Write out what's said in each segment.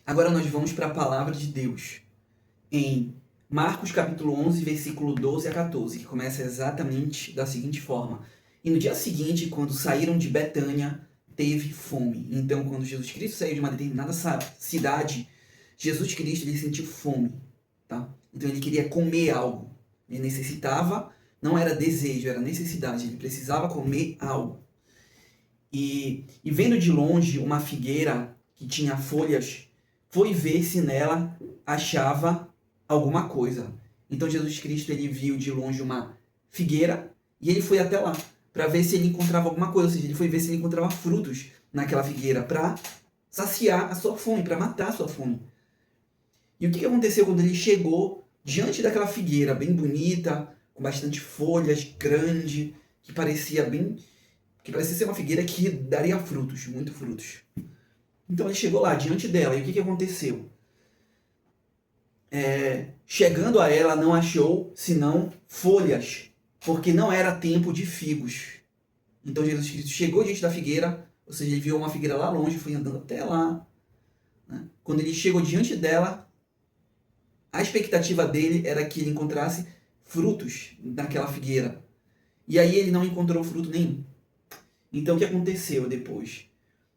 Agora nós vamos para a palavra de Deus, em Marcos capítulo 11, versículo 12 a 14, que começa exatamente da seguinte forma. E no dia seguinte, quando saíram de Betânia, teve fome. Então, quando Jesus Cristo saiu de uma determinada cidade, Jesus Cristo ele sentiu fome, tá? Então ele queria comer algo. Ele necessitava, não era desejo, era necessidade. Ele precisava comer algo. E vendo de longe uma figueira que tinha folhas, foi ver se nela achava alguma coisa. Então Jesus Cristo ele viu de longe uma figueira e ele foi até lá para ver se ele encontrava alguma coisa, ou seja, ele foi ver se ele encontrava frutos naquela figueira para saciar a sua fome, para matar a sua fome. E o que aconteceu quando ele chegou diante daquela figueira bem bonita, com bastante folhas, grande, que parecia ser uma figueira que daria frutos, muito frutos. Então ele chegou lá diante dela e o que aconteceu? Chegando a ela, não achou senão folhas, porque não era tempo de figos. Então Jesus Cristo chegou diante da figueira, ou seja, ele viu uma figueira lá longe, foi andando até lá. Né? Quando ele chegou diante dela, a expectativa dele era que ele encontrasse frutos naquela figueira. E aí ele não encontrou fruto nenhum. Então o que aconteceu depois?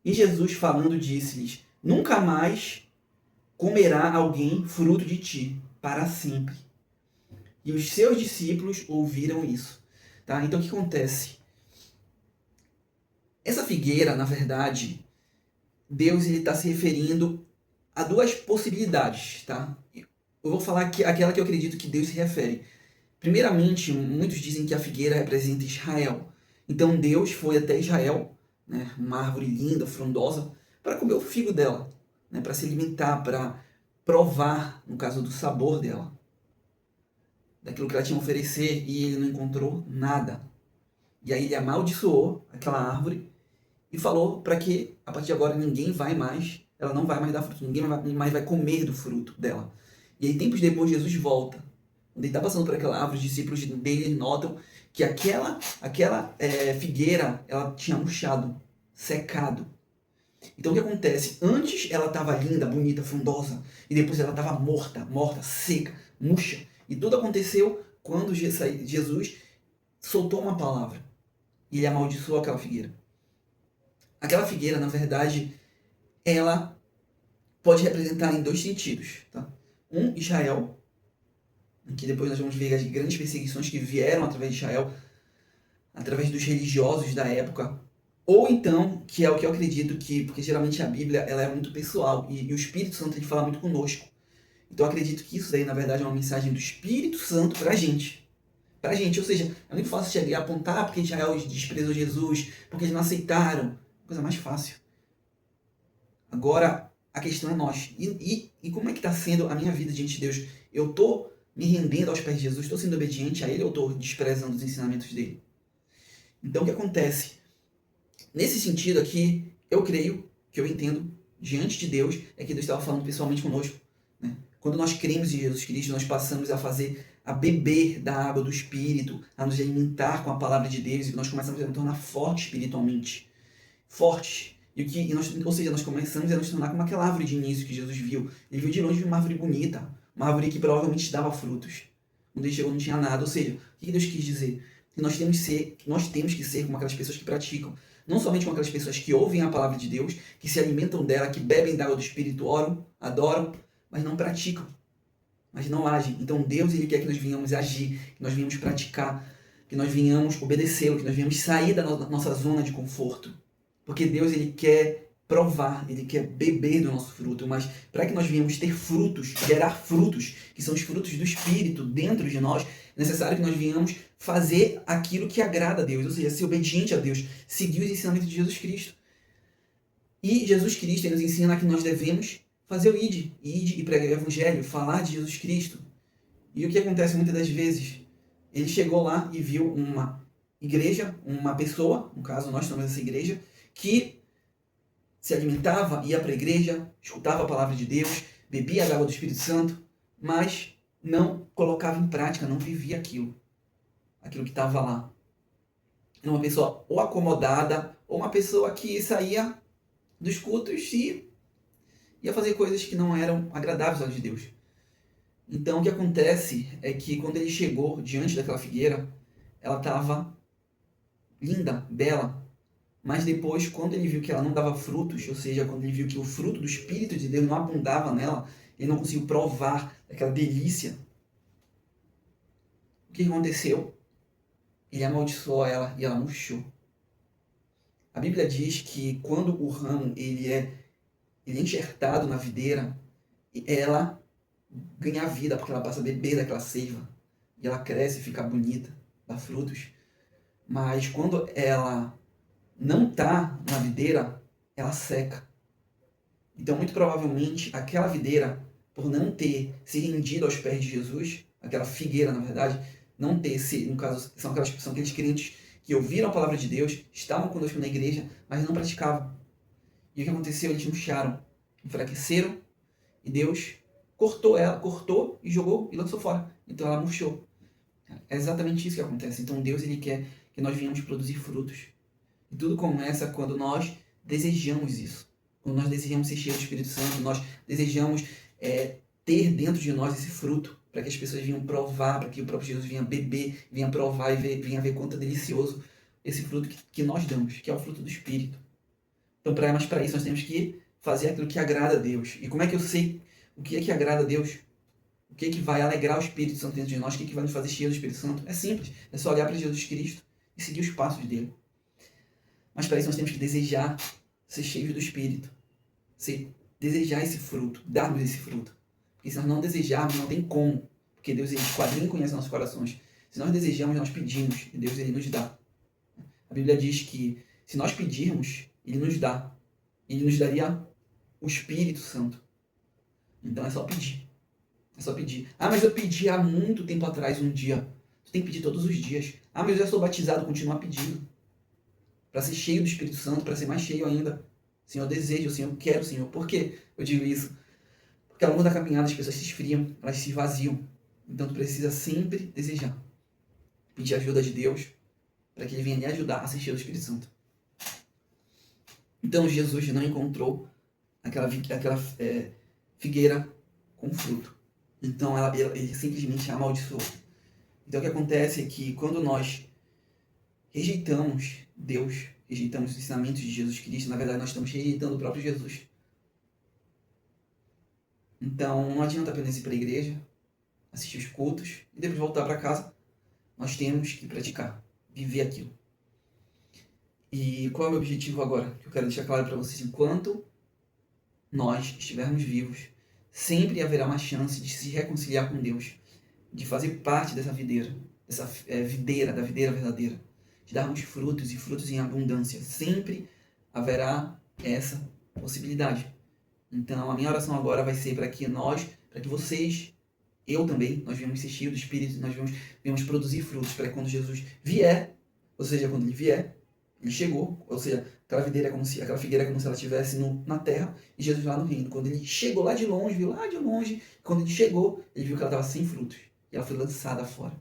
E Jesus falando disse-lhes, nunca mais comerá alguém fruto de ti, para sempre. E os seus discípulos ouviram isso. Tá? Então o que acontece? Essa figueira, na verdade, Deus está se referindo a duas possibilidades. Tá? Eu vou falar aquela que eu acredito que Deus se refere. Primeiramente, muitos dizem que a figueira representa Israel. Então Deus foi até Israel, né, uma árvore linda, frondosa, para comer o figo dela, né, para se alimentar, para provar, no caso do sabor dela, daquilo que ela tinha a oferecer, e ele não encontrou nada. E aí ele amaldiçoou aquela árvore e falou para que, a partir de agora, ela não vai mais dar fruto, ninguém mais vai comer do fruto dela. E aí, tempos depois, Jesus volta. Quando ele está passando por aquela árvore, os discípulos dele notam que aquela figueira ela tinha murchado, secado. Então o que acontece? Antes ela estava linda, bonita, frondosa, e depois ela estava morta, seca, murcha. E tudo aconteceu quando Jesus soltou uma palavra e ele amaldiçoou aquela figueira. Aquela figueira, na verdade, ela pode representar em dois sentidos. Tá? Israel, que depois nós vamos ver as grandes perseguições que vieram através de Israel, através dos religiosos da época, ou então, que é o que eu acredito que, porque geralmente a Bíblia ela é muito pessoal e o Espírito Santo ele fala muito conosco. Então eu acredito que isso daí, na verdade, é uma mensagem do Espírito Santo pra gente. Pra gente, ou seja, é muito fácil chegar e apontar porque Israel desprezou Jesus, porque eles não aceitaram. Coisa mais fácil. Agora, a questão é nós. E como é que está sendo a minha vida diante de Deus? Eu estou me rendendo aos pés de Jesus? Estou sendo obediente a Ele ou estou desprezando os ensinamentos dele? Então, o que acontece? Nesse sentido aqui, eu creio, que eu entendo, diante de Deus, é que Deus estava falando pessoalmente conosco. Né? Quando nós cremos em Jesus Cristo, nós passamos a beber da água do Espírito, a nos alimentar com a palavra de Deus, e nós começamos a nos tornar fortes espiritualmente. Fortes. Ou seja, nós começamos a nos tornar como aquela árvore de início que Jesus viu. Ele viu de longe uma árvore bonita, uma árvore que provavelmente dava frutos. Quando ele chegou não tinha nada. Ou seja, o que Deus quis dizer? Que nós temos que ser como aquelas pessoas que praticam. Não somente como aquelas pessoas que ouvem a palavra de Deus, que se alimentam dela, que bebem da água do Espírito, oram, adoram, mas não praticam, mas não agem. Então Deus ele quer que nós venhamos agir, que nós venhamos praticar, que nós venhamos obedecê-lo, que nós venhamos sair da nossa zona de conforto. Porque Deus ele quer provar, ele quer beber do nosso fruto, mas para que nós venhamos ter frutos, gerar frutos, que são os frutos do Espírito dentro de nós, é necessário que nós venhamos fazer aquilo que agrada a Deus, ou seja, ser obediente a Deus, seguir os ensinamentos de Jesus Cristo. E Jesus Cristo nos ensina que nós devemos fazer o ide e pregar o Evangelho, falar de Jesus Cristo. E o que acontece muitas das vezes? Ele chegou lá e viu uma igreja, uma pessoa, no caso nós somos essa igreja, que se alimentava, ia para a igreja, escutava a palavra de Deus, bebia a água do Espírito Santo, mas não colocava em prática, não vivia aquilo que estava lá. Era uma pessoa ou acomodada, ou uma pessoa que saía dos cultos ia fazer coisas que não eram agradáveis aos olhos de Deus. Então o que acontece é que quando ele chegou diante daquela figueira, ela estava linda, bela, mas depois, quando ele viu que ela não dava frutos, ou seja, quando ele viu que o fruto do Espírito de Deus não abundava nela, ele não conseguiu provar aquela delícia. O que aconteceu? Ele amaldiçoou ela e ela murchou. A Bíblia diz que quando o ramo ele é enxertado na videira, ela ganha vida, porque ela passa a beber daquela seiva. E ela cresce, fica bonita, dá frutos. Mas quando ela não está na videira, ela seca. Então, muito provavelmente, aquela videira, por não ter se rendido aos pés de Jesus, aquela figueira, na verdade, não ter se, no caso, são aqueles crentes que ouviram a palavra de Deus, estavam conosco na igreja, mas não praticavam. E o que aconteceu? Eles murcharam, enfraqueceram, e Deus cortou e jogou e lançou fora. Então ela murchou. É exatamente isso que acontece. Então Deus ele quer que nós venhamos produzir frutos. E tudo começa quando nós desejamos isso. Quando nós desejamos ser cheios do Espírito Santo, nós desejamos ter dentro de nós esse fruto, para que as pessoas venham provar, para que o próprio Jesus venha beber, venha provar e venha ver quanto é delicioso esse fruto que nós damos, que é o fruto do Espírito. Então, mas para isso nós temos que fazer aquilo que agrada a Deus. E como é que eu sei o que é que agrada a Deus? O que é que vai alegrar o Espírito Santo dentro de nós? O que é que vai nos fazer cheios do Espírito Santo? É simples, é só olhar para Jesus Cristo e seguir os passos dele. Mas para isso nós temos que desejar ser cheios do Espírito. Desejar esse fruto, darmos esse fruto. Porque se nós não desejarmos, não tem como. Porque Deus, ele esquadrinha e conhece nossos corações. Se nós desejamos, nós pedimos. E Deus, ele nos dá. A Bíblia diz que se nós pedirmos, ele nos dá. Ele nos daria o Espírito Santo. Então é só pedir. É só pedir. Ah, mas eu pedi há muito tempo atrás, um dia. Tu tem que pedir todos os dias. Ah, mas eu já sou batizado, continua pedindo. Para ser cheio do Espírito Santo, para ser mais cheio ainda. Senhor, eu desejo, Senhor, eu quero, Senhor. Por que eu digo isso? Porque ao longo da caminhada as pessoas se esfriam, elas se esvaziam. Então tu precisa sempre desejar. Pedir ajuda de Deus, para que ele venha lhe ajudar a ser cheio do Espírito Santo. Então Jesus não encontrou aquela figueira com fruto. Então ele simplesmente a amaldiçoou. Então o que acontece é que quando nós rejeitamos Deus, rejeitamos os ensinamentos de Jesus Cristo, na verdade nós estamos rejeitando o próprio Jesus. Então não adianta apenas ir para a igreja, assistir os cultos e depois voltar para casa. Nós temos que praticar, viver aquilo. E qual é o meu objetivo agora? Que eu quero deixar claro para vocês. Enquanto nós estivermos vivos, sempre haverá uma chance de se reconciliar com Deus, de fazer parte dessa videira, da videira verdadeira, de darmos frutos e frutos em abundância. Sempre haverá essa possibilidade. Então a minha oração agora vai ser para que vocês, eu também, nós venhamos ser cheios do Espírito, nós venhamos produzir frutos, para que quando Jesus vier, ou seja, quando ele vier, ele chegou, ou seja, aquela figueira é como se ela estivesse na terra e Jesus lá no reino. Quando ele chegou lá de longe, viu lá de longe, quando ele chegou, ele viu que ela estava sem frutos e ela foi lançada fora.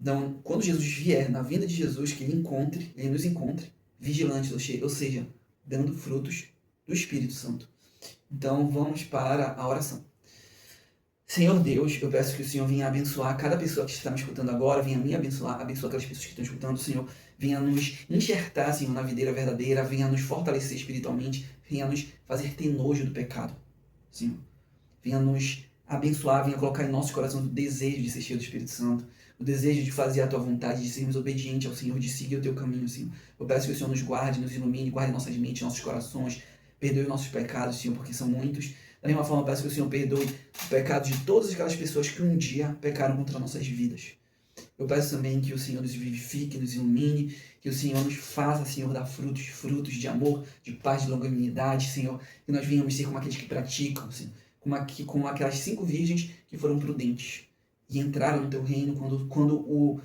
Então, quando Jesus vier, na vinda de Jesus, que ele nos encontre vigilantes, ou seja, dando frutos do Espírito Santo. Então, vamos para a oração. Senhor Deus, eu peço que o Senhor venha abençoar cada pessoa que está me escutando agora, venha me abençoar aquelas pessoas que estão escutando, Senhor, venha nos enxertar, Senhor, na videira verdadeira, venha nos fortalecer espiritualmente, venha nos fazer ter nojo do pecado, Senhor. Venha nos abençoar, venha colocar em nosso coração o desejo de ser cheio do Espírito Santo, o desejo de fazer a Tua vontade, de sermos obedientes ao Senhor, de seguir o Teu caminho, Senhor. Eu peço que o Senhor nos guarde, nos ilumine, guarde nossas mentes, nossos corações, perdoe nossos pecados, Senhor, porque são muitos. Da mesma forma, eu peço que o Senhor perdoe os pecados de todas aquelas pessoas que um dia pecaram contra nossas vidas. Eu peço também que o Senhor nos vivifique, nos ilumine, que o Senhor nos faça, Senhor, dar frutos de amor, de paz, de longanimidade, Senhor, que nós venhamos ser como aqueles que praticam, Senhor, como aquelas 5 virgens que foram prudentes e entraram no Teu reino quando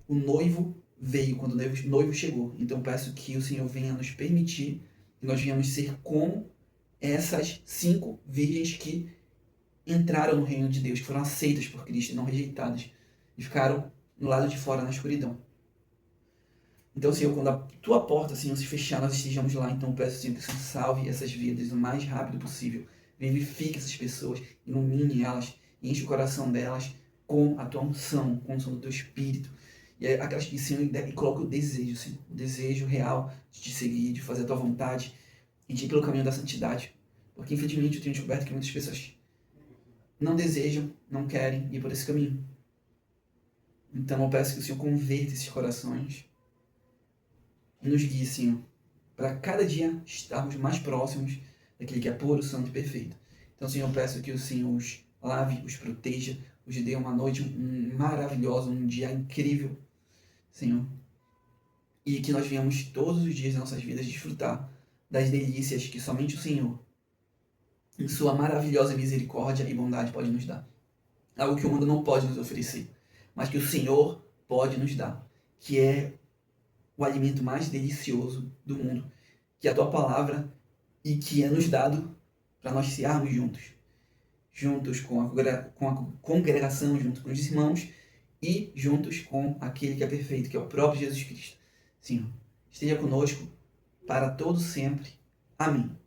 o noivo veio, quando o noivo chegou. Então, peço que o Senhor venha nos permitir que nós venhamos ser como essas 5 virgens que entraram no reino de Deus, que foram aceitas por Cristo e não rejeitadas, e ficaram no lado de fora, na escuridão. Então, Senhor, quando a tua porta, Senhor, se fechar, nós estejamos lá. Então, eu peço, Senhor, que o Senhor salve essas vidas o mais rápido possível. Vivifique essas pessoas, ilumine elas, enche o coração delas com a tua unção, com a unção do teu Espírito. E aquelas que, Senhor, e coloca o desejo, Senhor, o desejo real de te seguir, de fazer a tua vontade e de ir pelo caminho da santidade. Porque, infelizmente, eu tenho descoberto que muitas pessoas não desejam, não querem ir por esse caminho. Então, eu peço que o Senhor converta esses corações e nos guie, Senhor, para cada dia estarmos mais próximos daquele que é puro, santo e perfeito. Então, Senhor, eu peço que o Senhor os lave, os proteja, os dê uma noite maravilhosa, um dia incrível, Senhor. E que nós venhamos todos os dias das nossas vidas desfrutar das delícias que somente o Senhor, em sua maravilhosa misericórdia e bondade, pode nos dar. Algo que o mundo não pode nos oferecer, mas que o Senhor pode nos dar, que é o alimento mais delicioso do mundo, que é a tua palavra e que é nos dado para nós cearmos juntos com a congregação, junto com os irmãos e juntos com aquele que é perfeito, que é o próprio Jesus Cristo. Senhor, esteja conosco para todo sempre. Amém.